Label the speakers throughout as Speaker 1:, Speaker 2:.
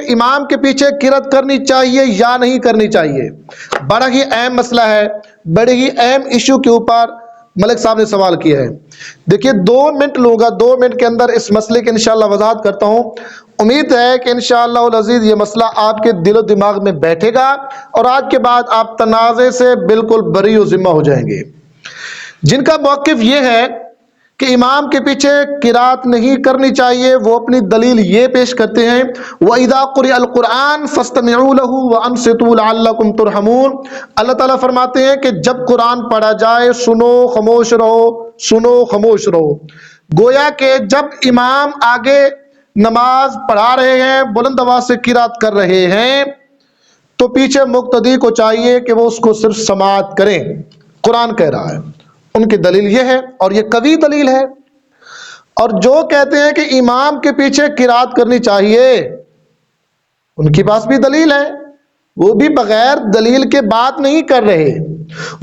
Speaker 1: امام کے پیچھے قرات کرنی چاہیے یا نہیں کرنی چاہیے؟ بڑا ہی اہم مسئلہ ہے، بڑے ہی اہم ایشو کے اوپر ملک صاحب نے سوال کیا ہے۔ دیکھیے 2 منٹ لوں گا، 2 منٹ کے اندر اس مسئلے کی انشاءاللہ وضاحت کرتا ہوں۔ امید ہے کہ انشاءاللہ العزیز یہ مسئلہ آپ کے دل و دماغ میں بیٹھے گا اور آج کے بعد آپ تنازع سے بالکل بری و ذمہ ہو جائیں گے۔ جن کا موقف یہ ہے کہ امام کے پیچھے قرات نہیں کرنی چاہیے، وہ اپنی دلیل یہ پیش کرتے ہیں وَإِذَا قُرِئَ الْقُرْآنُ فَاسْتَمِعُوا لَهُ وَأَنصِتُوا لَعَلَّكُمْ تُرْحَمُونَ۔ اللہ تعالیٰ فرماتے ہیں کہ جب قرآن پڑھا جائے سنو خاموش رہو، سنو خاموش رہو۔ گویا کہ جب امام آگے نماز پڑھا رہے ہیں، بلند آواز سے قرات کر رہے ہیں، تو پیچھے مقتدی کو چاہیے کہ وہ اس کو صرف سماعت کریں۔ قرآن کہہ رہا ہے، ان کی دلیل یہ ہے اور یہ قوی دلیل ہے۔ اور جو کہتے ہیں کہ امام کے پیچھے قرات کرنی چاہیے، ان کے پاس بھی دلیل ہے، وہ بھی بغیر دلیل کے بات نہیں کر رہے۔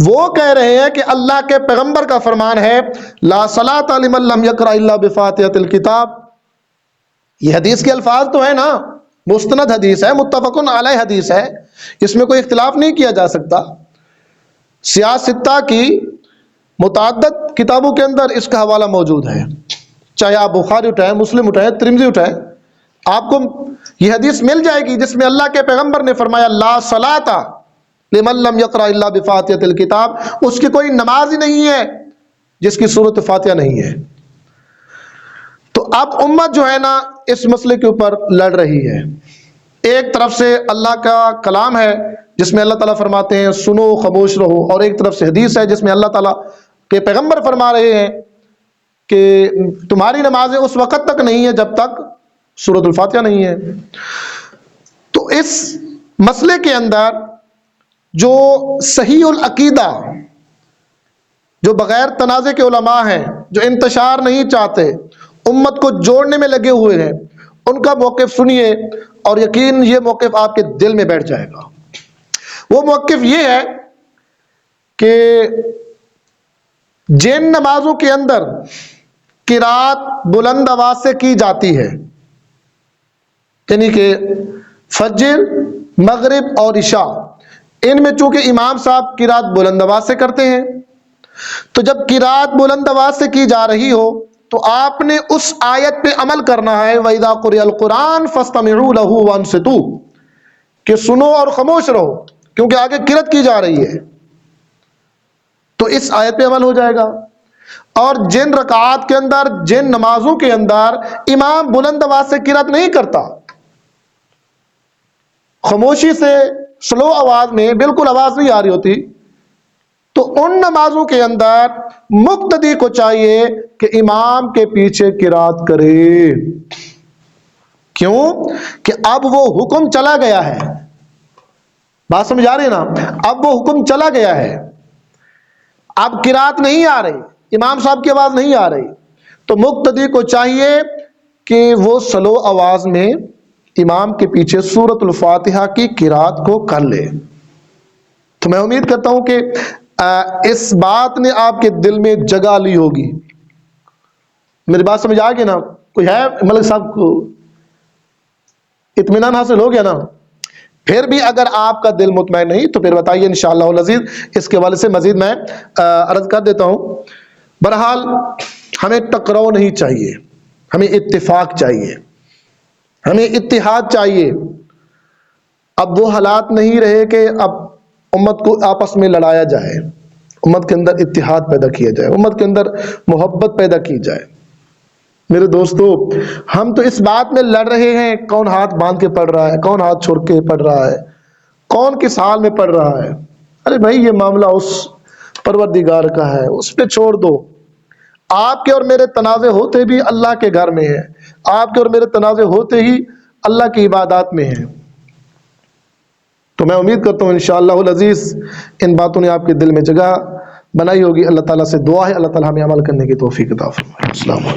Speaker 1: وہ کہہ رہے ہیں کہ اللہ کے پیغمبر کا فرمان ہے لا صلاۃ لمن لم یقرأ الا بفاتحۃ الکتاب۔ یہ حدیث کے الفاظ تو ہے نا، مستند حدیث ہے، متفق علیہ حدیث ہے، اس میں کوئی اختلاف نہیں کیا جا سکتا۔ سیاہ ستہ کی متعدد کتابوں کے اندر اس کا حوالہ موجود ہے، چاہے آپ بخاری اٹھائیں، مسلم اٹھائیں، ترمذی اٹھائیں، آپ کو یہ حدیث مل جائے گی جس میں اللہ کے پیغمبر نے فرمایا لا صلاۃ لمن لم یقرأ الا بفاتحۃ الکتاب۔ اس کی کوئی نماز ہی نہیں ہے جس کی سورۃ فاتحہ نہیں ہے۔ تو اب امت جو ہے نا اس مسئلے کے اوپر لڑ رہی ہے۔ ایک طرف سے اللہ کا کلام ہے جس میں اللہ تعالیٰ فرماتے ہیں سنو خاموش رہو، اور ایک طرف سے حدیث ہے جس میں اللہ تعالیٰ کے پیغمبر فرما رہے ہیں کہ تمہاری نمازیں اس وقت تک نہیں ہے جب تک سورۃ الفاتحہ نہیں ہے۔ تو اس مسئلے کے اندر جو صحیح العقیدہ، جو بغیر تنازع کے علماء ہیں، جو انتشار نہیں چاہتے، امت کو جوڑنے میں لگے ہوئے ہیں، ان کا موقف سنیے اور یقین یہ موقف آپ کے دل میں بیٹھ جائے گا۔ وہ موقف یہ ہے کہ جن نمازوں کے اندر قرات بلند آواز سے کی جاتی ہے، یعنی کہ فجر، مغرب اور عشاء، ان میں چونکہ امام صاحب قرات بلند آواز سے کرتے ہیں، تو جب قرات بلند آواز سے کی جا رہی ہو تو آپ نے اس آیت پہ عمل کرنا ہے وَإِذَا قُرِئَ الْقُرْآنُ فَاسْتَمِعُوا لَهُ وَأَنصِتُوا، کہ سنو اور خاموش رہو، کیونکہ آگے قرات کی جا رہی ہے، تو اس آیت پہ عمل ہو جائے گا۔ اور جن رکعات کے اندر، جن نمازوں کے اندر امام بلند آواز سے قرات نہیں کرتا، خاموشی سے سلو آواز میں بالکل آواز نہیں آ رہی ہوتی، تو ان نمازوں کے اندر مقتدی کو چاہیے کہ امام کے پیچھے قرات کرے۔ کیوں؟ کہ اب وہ حکم چلا گیا ہے، بات سمجھ آ رہی ہے نا؟ اب وہ حکم چلا گیا ہے، اب قرات نہیں آ رہی، امام صاحب کی آواز نہیں آ رہی، تو مقتدی کو چاہیے کہ وہ سلو آواز میں امام کے پیچھے سورۃ الفاتحہ کی قرات کو کر لے۔ تو میں امید کرتا ہوں کہ اس بات نے آپ کے دل میں جگہ لی ہوگی۔ میری بات سمجھ آ گئی نا؟ کوئی ہے ملک صاحب کو اطمینان حاصل ہو گیا نا؟ پھر بھی اگر آپ کا دل مطمئن نہیں تو پھر بتائیے انشاءاللہ العزیز اس کے حوالے سے مزید میں عرض کر دیتا ہوں۔ بہرحال ہمیں ٹکراؤ نہیں چاہیے، ہمیں اتفاق چاہیے، ہمیں اتحاد چاہیے۔ اب وہ حالات نہیں رہے کہ اب امت کو آپس میں لڑایا جائے، امت کے اندر اتحاد پیدا کیا جائے، امت کے اندر محبت پیدا کی جائے۔ میرے دوستو، ہم تو اس بات میں لڑ رہے ہیں کون ہاتھ باندھ کے پڑھ رہا ہے، کون ہاتھ چھوڑ کے پڑھ رہا ہے، کون کس حال میں پڑھ رہا ہے۔ ارے بھائی یہ معاملہ اس پروردگار کا ہے، اس پہ چھوڑ دو۔ آپ کے اور میرے تنازع ہوتے بھی اللہ کے گھر میں ہیں، آپ کے اور میرے تنازع ہوتے ہی اللہ کی عبادات میں ہیں۔ تو میں امید کرتا ہوں انشاءاللہ العزیز ان باتوں نے آپ کے دل میں جگہ بنائی ہوگی۔ اللہ تعالیٰ سے دعا ہے اللہ تعالیٰ ہمیں عمل کرنے کی توفیق عطا فرمائے۔ السلام علیکم۔